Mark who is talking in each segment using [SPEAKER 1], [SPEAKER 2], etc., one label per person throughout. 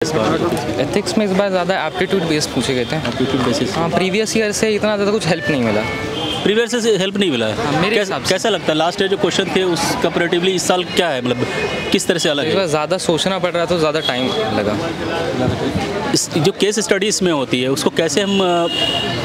[SPEAKER 1] इस बार
[SPEAKER 2] एथिक्स में इस बार ज़्यादा एप्टीट्यूड बेस्ड पूछे गए थे।
[SPEAKER 1] Aptitude basis.
[SPEAKER 2] हाँ, प्रीवियस ईयर से इतना ज़्यादा कुछ हेल्प नहीं मिला।
[SPEAKER 1] प्रीवियस से हेल्प नहीं मिला है
[SPEAKER 2] मेरे हिसाब से।
[SPEAKER 1] कैसा लगता है लास्ट ईयर जो क्वेश्चन थे उस कंपैरेटिवली इस साल क्या है, मतलब किस तरह से अलग
[SPEAKER 2] इस
[SPEAKER 1] है?
[SPEAKER 2] बार ज़्यादा सोचना पड़ रहा तो ज़्यादा टाइम लगा।
[SPEAKER 1] इस जो केस स्टडी इसमें होती है उसको कैसे हम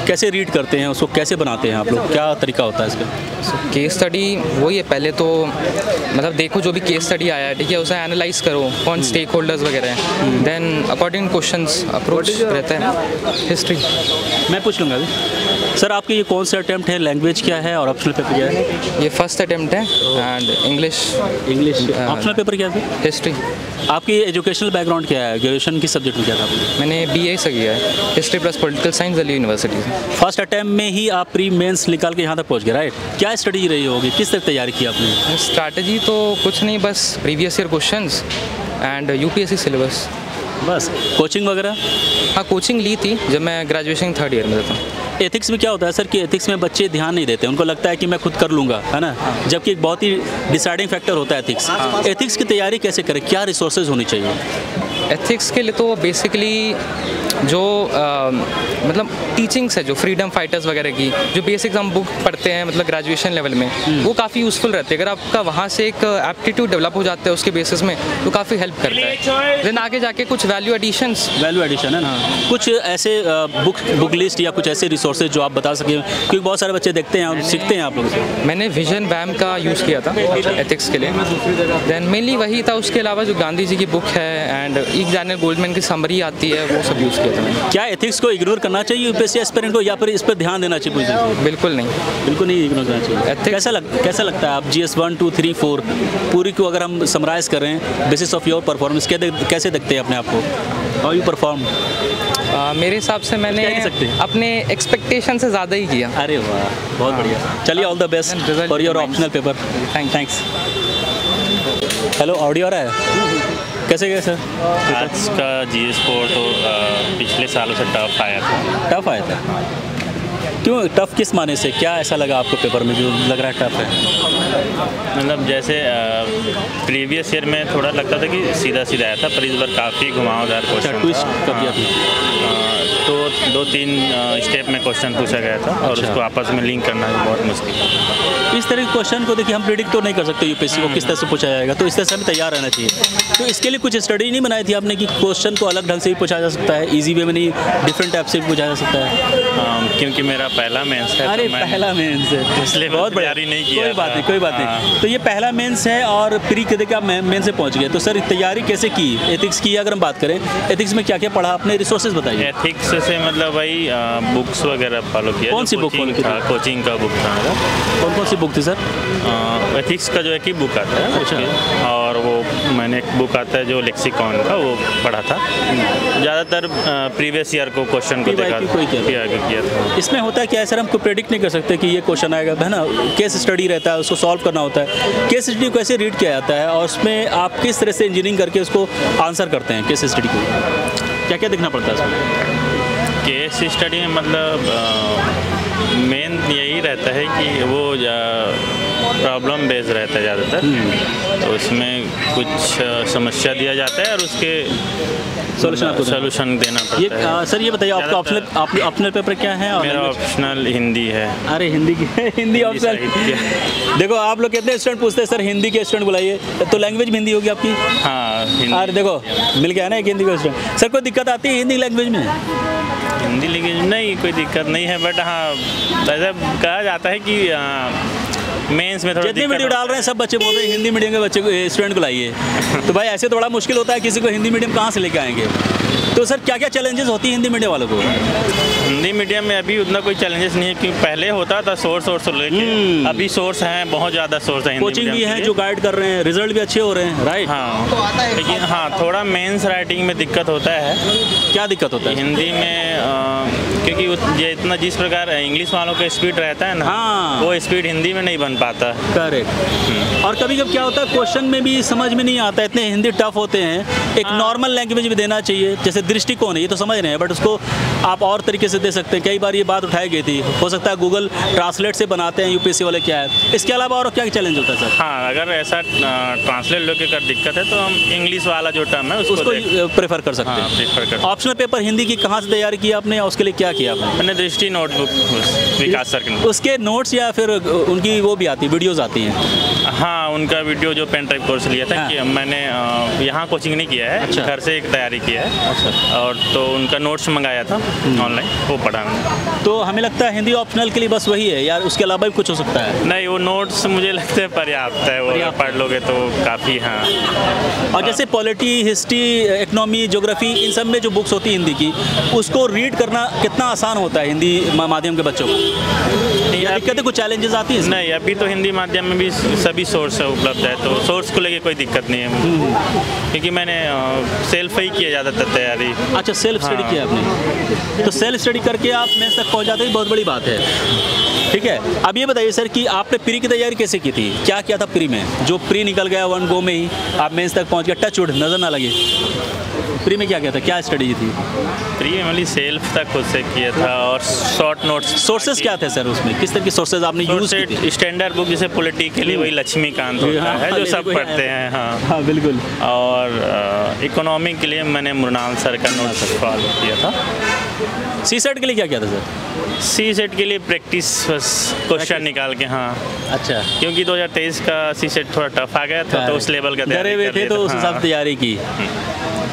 [SPEAKER 1] कैसे रीड करते हैं, उसको कैसे बनाते हैं आप लोग, क्या तरीका होता है इसका?
[SPEAKER 2] केस स्टडी वही है, पहले तो मतलब देखो जो भी केस स्टडी आया है, ठीक है, उसे एनालाइज करो कौन स्टेक होल्डर्स वगैरह हैं, देन अकॉर्डिंग क्वेश्चंस अप्रोच रहता है। हिस्ट्री
[SPEAKER 1] मैं पूछ लूँगा अभी। सर आपके ये कौन सा अटैम्प्ट है, लैंग्वेज क्या है और ऑप्शनल पेपर क्या है?
[SPEAKER 2] ये फर्स्ट अटेम्प्ट है एंड इंग्लिश।
[SPEAKER 1] ऑप्शनल पेपर क्या है?
[SPEAKER 2] हिस्ट्री।
[SPEAKER 1] आपकी एजुकेशनल बैकग्राउंड क्या है, ग्रेजुएशन किस सब्जेक्ट में क्या था आपने?
[SPEAKER 2] मैंने BA से किया है, history plus political science Delhi university से।
[SPEAKER 1] फर्स्ट अटैम्प्ट में ही आप प्री मेंस निकाल के यहाँ तक पहुँच गए, राइट? क्या स्ट्रेटजी रही होगी, किस तरह तैयारी की आपने?
[SPEAKER 2] स्ट्रैटेजी तो कुछ नहीं, बस previous year questions and UPSC syllabus.
[SPEAKER 1] बस कोचिंग वगैरह?
[SPEAKER 2] हाँ, कोचिंग ली थी जब मैं ग्रेजुएशन थर्ड ईयर में था।
[SPEAKER 1] एथिक्स में क्या होता है सर कि एथिक्स में बच्चे ध्यान नहीं देते, उनको लगता है कि मैं खुद कर लूँगा, है ना? जबकि एक बहुत ही डिसाइडिंग फैक्टर होता है एथिक्स। एथिक्स की तैयारी कैसे करें, क्या रिसोर्सेज होनी चाहिए?
[SPEAKER 2] एथिक्स के लिए तो बेसिकली जो मतलब टीचिंग्स है, जो फ्रीडम फाइटर्स वगैरह की जो बेसिक्स हम बुक पढ़ते हैं मतलब ग्रेजुएशन लेवल में, वो काफ़ी यूज़फुल रहते हैं। अगर आपका वहाँ से एक एप्टीट्यूड डेवलप हो जाता है उसके बेसिस में, तो काफ़ी हेल्प करता है। देन आगे जाके कुछ वैल्यू एडिशन
[SPEAKER 1] है ना? कुछ ऐसे बुक लिस्ट या कुछ ऐसे रिसोर्सेज जो आप बता सकें, क्योंकि बहुत सारे बच्चे देखते हैं और सीखते हैं आप लोगों से।
[SPEAKER 2] मैंने विजन वैम का यूज़ किया था एथिक्स के लिए, देन मेनली वही था। उसके अलावा जो गांधी जी की बुक है एंड एक डैनियल गोल्डमैन की समरी आती है, वो सब यूज़ किया था मैंने।
[SPEAKER 1] क्या एथिक्स को इग्नोर करना चाहिए यूपीएससी एस्पिरेंट को, या फिर इस पर ध्यान देना चाहिए?
[SPEAKER 2] बिल्कुल नहीं,
[SPEAKER 1] बिल्कुल नहीं इग्नोर करना चाहिए। कैसा लगता है आप GS 1 2 3 4 पूरी को अगर हम समराइज़ करें बेसिस ऑफ योर परफॉर्मेंस, कैसे देखते हैं अपने आप को? How you perform?
[SPEAKER 2] मेरे हिसाब से मैंने अपने एक्सपेक्टेशन से ज़्यादा ही किया।
[SPEAKER 1] अरे वाह, बहुत बढ़िया। चलिए, all the best for your optional paper. Thanks. Hello, audio आ रहा है? कैसे गए सर?
[SPEAKER 3] आज का GS स्कोर तो पिछले सालों से टफ आया था।
[SPEAKER 1] टफ आया था? क्यों टफ, किस माने से? क्या ऐसा लगा आपको पेपर में जो लग रहा है टफ है?
[SPEAKER 3] मतलब जैसे प्रीवियस ईयर में थोड़ा लगता था कि सीधा सीधा आया था, पर इस बार काफ़ी घुमावदार क्वेश्चन
[SPEAKER 1] ट्विस्ट कर दिया था।
[SPEAKER 3] तो 2-3 स्टेप में क्वेश्चन पूछा गया था और उसको आपस में लिंक करना भी बहुत मुश्किल है।
[SPEAKER 1] इस तरह के क्वेश्चन को देखिए हम प्रेडिक्ट तो नहीं कर सकते यूपीएससी को किस तरह से पूछा जाएगा, तो इस तरह से हमें तैयार रहना चाहिए। तो इसके लिए कुछ स्टडी नहीं बनाई थी आपने कि क्वेश्चन को अलग ढंग से भी पूछा जा सकता है, ईजी वे में नहीं, डिफरेंट टाइप से भी पूछा जा सकता है?
[SPEAKER 3] क्योंकि मेरा पहला मेंस है।
[SPEAKER 1] अरे पहला मेंस है,
[SPEAKER 3] इसलिए बहुत तैयारी नहीं किया।
[SPEAKER 1] कोई बात नहीं। तो ये पहला मेंस है और प्री के देखिए आप मेंस से पहुंच गए, तो सर तैयारी कैसे की एथिक्स की? अगर हम बात करें एथिक्स में क्या क्या पढ़ा आपने, रिसोर्सेज बताइए।
[SPEAKER 3] एथिक्स से मतलब भाई बुक्स वगैरह फॉलो किया।
[SPEAKER 1] कौन सी बुक फॉलो की?
[SPEAKER 3] कोचिंग का बुक था मेरा।
[SPEAKER 1] कौन सी बुक थी सर?
[SPEAKER 3] एथिक्स का जो है कि बुक आता है। अच्छा। और वो मैंने एक बुक आता है जो लेक्सिकॉन का, वो पढ़ा था। ज़्यादातर प्रीवियस ईयर को क्वेश्चन को देखा किया था।
[SPEAKER 1] इसमें होता है क्या सर, हमको प्रेडिक्ट नहीं कर सकते कि ये क्वेश्चन आएगा, है ना? केस स्टडी रहता है, उसको सॉल्व करना होता है। केस स्टडी को कैसे रीड किया जाता है और उसमें आप किस तरह से इंजीनियरिंग करके उसको आंसर करते हैं? केस स्टडी को क्या क्या देखना पड़ता है उसमें?
[SPEAKER 3] केस स्टडी में मतलब मेन यही रहता है कि वो प्रॉब्लम बेस्ड रहता है ज़्यादातर। तो उसमें कुछ समस्या दिया जाता है और उसके सोल्यूशन देना पड़ता है।
[SPEAKER 1] सर ये बताइए आपका ऑप्शनल पेपर क्या है?
[SPEAKER 3] मेरा ऑप्शनल हिंदी है।
[SPEAKER 1] अरे हिंदी की हिंदी ऑप्शनल। देखो आप लोग कितने स्टूडेंट पूछते हैं सर हिंदी के स्टूडेंट बुलाइए, तो लैंग्वेज में हिंदी होगी आपकी?
[SPEAKER 3] हाँ।
[SPEAKER 1] अरे देखो मिल गया ना एक हिंदी का स्टूडेंट। सर कोई दिक्कत आती है हिंदी लैंग्वेज में?
[SPEAKER 3] हिंदी लैंग्वेज नहीं कोई दिक्कत नहीं है, बट हाँ ऐसा कहा जाता है कि मेंस में थोड़ा
[SPEAKER 1] जितनी वीडियो डाल रहे हैं सब बच्चे बोल रहे हैं हिंदी मीडियम के बच्चे को स्टूडेंट को लाइए। तो भाई ऐसे थोड़ा मुश्किल होता है, किसी को हिंदी मीडियम कहाँ से लेके आएंगे? तो सर क्या क्या चैलेंजेस होती हैं हिंदी मीडियम वालों को?
[SPEAKER 3] हिंदी मीडियम में अभी उतना कोई चैलेंजेस नहीं है, क्योंकि पहले होता था सोर्स लेके, अभी सोर्स हैं, बहुत ज़्यादा सोर्स हैं।
[SPEAKER 1] कोचिंग भी है जो गाइड कर रहे हैं, रिजल्ट भी अच्छे हो रहे हैं, राइट?
[SPEAKER 3] हाँ, लेकिन हाँ थोड़ा मेंस राइटिंग में दिक्कत होता है।
[SPEAKER 1] क्या दिक्कत होता है
[SPEAKER 3] हिंदी में? क्योंकि ये इतना जिस प्रकार इंग्लिश वालों का स्पीड रहता है ना,
[SPEAKER 1] हाँ।
[SPEAKER 3] वो स्पीड हिंदी में नहीं बन पाता।
[SPEAKER 1] करेक्ट। और कभी कभी क्या होता है, क्वेश्चन में भी समझ में नहीं आता, इतने हिंदी टफ होते हैं। एक नॉर्मल लैंग्वेज भी देना चाहिए, जैसे दृष्टिकोण है, ये तो समझ रहे हैं, बट उसको आप और तरीके से दे सकते हैं। कई बार ये बात उठाई गई थी, हो सकता है गूगल ट्रांसलेट से बनाते हैं यूपीएससी वाले, क्या है इसके अलावा और क्या चैलेंज होता है सर?
[SPEAKER 3] हाँ, अगर ऐसा ट्रांसलेट लोग कर दिक्कत है तो हम इंग्लिश वाला जो टर्म है उसको
[SPEAKER 1] प्रेफर कर सकते हैं।
[SPEAKER 3] प्रेफर कर।
[SPEAKER 1] ऑप्शनल पेपर हिंदी की कहाँ से तैयारी की आपने, उसके लिए क्या किया आपने?
[SPEAKER 3] मैंने दृष्टि नोटबुक विकास सर के,
[SPEAKER 1] उसके नोट्स या फिर उनकी वो भी आती है, वीडियोस आती हैं?
[SPEAKER 3] हाँ, उनका वीडियो जो पेन ड्राइव कोर्स लिया था।
[SPEAKER 1] हाँ।
[SPEAKER 3] कि मैंने यहाँ कोचिंग नहीं किया है,
[SPEAKER 1] अच्छा।
[SPEAKER 3] घर से एक तैयारी किया है।
[SPEAKER 1] अच्छा।
[SPEAKER 3] और तो उनका नोट्स मंगाया था ऑनलाइन, वो पढ़ा मैंने।
[SPEAKER 1] तो हमें लगता है हिंदी ऑप्शनल के लिए बस वही है यार, उसके अलावा भी कुछ हो सकता है?
[SPEAKER 3] नहीं, वो नोट्स मुझे लगता है पर्याप्त है, वो अगर पढ़ लोगे तो काफ़ी। हाँ,
[SPEAKER 1] और जैसे पॉलिटी, हिस्ट्री, इकोनॉमी, ज्योग्राफी, इन सब में जो बुक्स होती है हिंदी की, उसको रीड करना कितना आसान होता है हिंदी माध्यम के बच्चों को? दिक्कतें, कुछ चैलेंजेस आती हैं?
[SPEAKER 3] नहीं, अभी तो हिंदी माध्यम में भी सभी सोर्स उपलब्ध है, तो सोर्स को लेके कोई दिक्कत नहीं है, क्योंकि मैंने सेल्फ ही किया ज़्यादातर तैयारी।
[SPEAKER 1] अच्छा, सेल्फ स्टडी किया आपने, तो सेल्फ स्टडी करके आप मेंस तक पहुंच जाते हैं, बहुत बड़ी बात है। ठीक है, अब ये बताइए सर कि आपने प्री की तैयारी कैसे की थी, क्या किया था प्री में? जो प्री निकल गया वन गो में ही आप मेंस तक पहुंच गए, टच वुड नज़र ना लगे, प्री में क्या किया था, क्या स्टडी थी?
[SPEAKER 3] प्री में मतलब सेल्फ तक खुद से किया था, और शॉर्ट नोट्स।
[SPEAKER 1] सोर्सेज क्या थे सर उसमें, किस तरह की सोर्सेज आपने यूज़ की थी?
[SPEAKER 3] स्टैंडर्ड बुक जैसे पॉलिटी के लिए वही लक्ष्मीकांत होता है, जो सब पढ़ते हैं। हाँ
[SPEAKER 1] हाँ, बिल्कुल।
[SPEAKER 3] और इकोनॉमी के लिए मैंने मृणाल सर का नोट्स फॉलो किया था।
[SPEAKER 1] सी सेट के लिए क्या किया था सर?
[SPEAKER 3] सी सेट के लिए प्रैक्टिस बस क्वेश्चन निकाल के। हाँ,
[SPEAKER 1] अच्छा,
[SPEAKER 3] क्योंकि 2023 का सी सेट थोड़ा टफ आ गया था, तो उस लेवल का
[SPEAKER 1] डरे हुए थे, तो उस हिसाब से तैयारी की।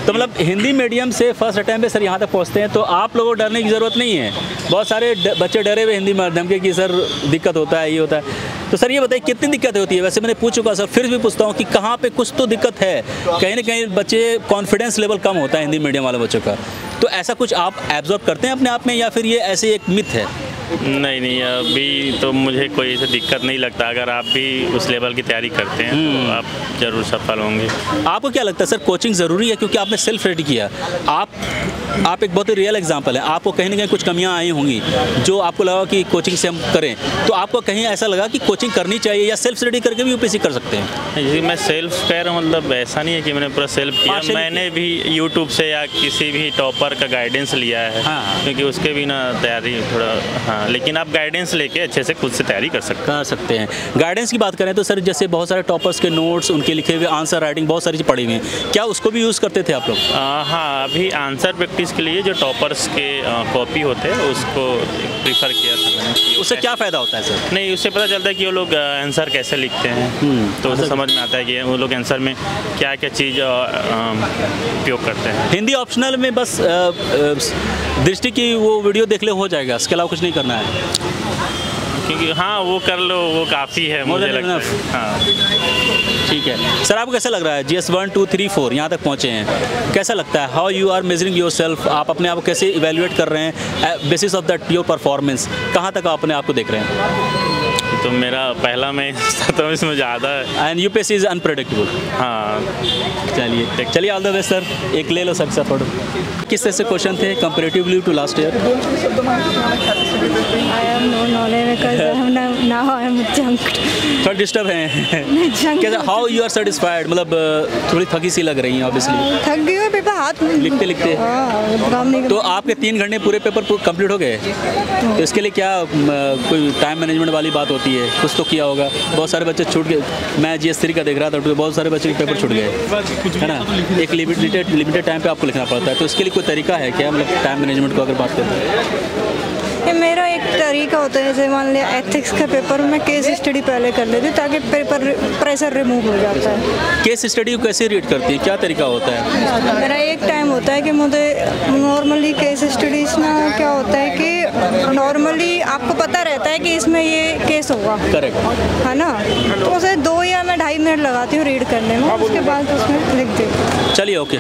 [SPEAKER 1] तो मतलब हिंदी मीडियम से फर्स्ट अटैम्प्ट पे सर यहाँ तक पहुँचते हैं, तो आप लोगों को डरने की ज़रूरत नहीं है। बहुत सारे बच्चे डरे हुए हिंदी माध्यम के कि सर दिक्कत होता है, ये होता है। तो सर ये बताइए कितनी दिक्कत होती है? वैसे मैंने पूछ चुका सर, फिर भी पूछता हूँ कि कहाँ पे कुछ तो दिक्कत है, कहीं ना कहीं बच्चे कॉन्फिडेंस लेवल कम होता है हिंदी मीडियम वाले बच्चों का। तो ऐसा कुछ आप एब्जॉर्ब करते हैं अपने आप में, या फिर ये ऐसे एक मिथ है?
[SPEAKER 3] नहीं, अभी तो मुझे कोई ऐसी दिक्कत नहीं लगता। अगर आप भी उस लेवल की तैयारी करते हैं तो आप ज़रूर सफल होंगे।
[SPEAKER 1] आपको क्या लगता है सर, कोचिंग ज़रूरी है? क्योंकि आपने सेल्फ स्टडी किया, आप एक बहुत ही रियल एग्जांपल है। आपको कहीं ना कहीं कुछ कमियां आई होंगी जो आपको लगा कि कोचिंग से हम करें, तो आपको कहीं ऐसा लगा कि कोचिंग करनी चाहिए, या सेल्फ स्टडी करके भी यूपीएससी कर सकते हैं?
[SPEAKER 3] जी, मैं सेल्फ कह रहा हूँ, मतलब ऐसा नहीं है कि मैंने पूरा सेल्फ किया, मैंने भी यूट्यूब से या किसी भी टॉपर का गाइडेंस लिया है।
[SPEAKER 1] हाँ।
[SPEAKER 3] क्योंकि उसके बिना तैयारी थोड़ा, हाँ, लेकिन आप गाइडेंस लेके अच्छे से खुद से तैयारी कर सकते हैं।
[SPEAKER 1] गाइडेंस की बात करें तो सर, जैसे बहुत सारे टॉपर्स के नोट्स, उनके लिखे हुए आंसर राइटिंग, बहुत सारी चीज़ पड़ी हुई हैं, क्या उसको भी यूज़ करते थे आप लोग?
[SPEAKER 3] हाँ, अभी आंसर प्रैक्टिस के लिए जो टॉपर्स के कॉपी होते हैं उसको प्रीफर किया था मैंने।
[SPEAKER 1] उससे क्या फ़ायदा होता है सर?
[SPEAKER 3] नहीं, उससे पता चलता है कि वो लोग आंसर कैसे लिखते हैं, तो उससे समझ में आता है कि वो लोग आंसर में क्या क्या चीज़ उपयोग करते हैं।
[SPEAKER 1] हिंदी ऑप्शनल में बस दृष्टि की वो वीडियो देख ले हो जाएगा, इसके अलावा कुछ नहीं करना है?
[SPEAKER 3] क्योंकि हाँ, वो कर लो, वो काफ़ी है मुझे लगता है। हाँ,
[SPEAKER 1] ठीक है सर, आपको कैसा लग रहा है? GS 1, 2, 3, 4 यहाँ तक पहुँचे हैं, कैसा लगता है? How you are measuring yourself? आप अपने आप को कैसे इवेल्युएट कर रहे हैं basis of that your performance? कहाँ तक आप अपने आप को देख रहे हैं?
[SPEAKER 3] तो मेरा पहला में तो इसमें ज़्यादा है,
[SPEAKER 1] एंड यूपीएससी इज़ अनप्रेडिक्टेबल।
[SPEAKER 3] हाँ,
[SPEAKER 1] चलिए ऑल द बेस्ट सर। एक ले लो सर का फोटो। किस तरह से क्वेश्चन थे comparatively to last year?
[SPEAKER 4] I have no knowledge because now I am junked.
[SPEAKER 1] थोड़ा डिस्टर्ब हैं कैसा? How you are satisfied? मतलब थोड़ी थकी सी लग रही हैं ऑब्वियसली।
[SPEAKER 4] थक गई हूँ, पेपर हाथ में
[SPEAKER 1] लिखते लिखते।
[SPEAKER 4] काम नहीं
[SPEAKER 1] तो आपके 3 घंटे पूरे पेपर कंप्लीट हो गए, तो इसके लिए क्या कोई टाइम मैनेजमेंट वाली बात होती है? कुछ तो किया होगा। बहुत सारे बच्चे छूट गए, मैं GS 3 का देख रहा था, तो बहुत सारे बच्चे के पेपर छूट गए, है ना? एक लिमिटेड टाइम पे आपको लिखना पड़ता है, तो इसके लिए कोई तरीका है क्या, मतलब टाइम मैनेजमेंट को अगर बात करें?
[SPEAKER 4] ये मेरा एक तरीका होता है, जैसे मान लिया एथिक्स का पेपर में केस स्टडी पहले कर लेती हूँ ताकि पेपर प्रेशर रिमूव हो जाता है।
[SPEAKER 1] केस स्टडी को कैसे रीड करती है, क्या तरीका होता है?
[SPEAKER 4] मेरा एक टाइम होता है कि मुझे नॉर्मली केस स्टडीज ना क्या होता है कि नॉर्मली आपको पता रहता है कि इसमें ये केस होगा,
[SPEAKER 1] करेक्ट,
[SPEAKER 4] है ना? तो उसे 2 या मैं 2.5 मिनट लगाती हूँ रीड करने में, उसके बाद उसमें लिख देती हूँ।
[SPEAKER 1] चलिए, ओके।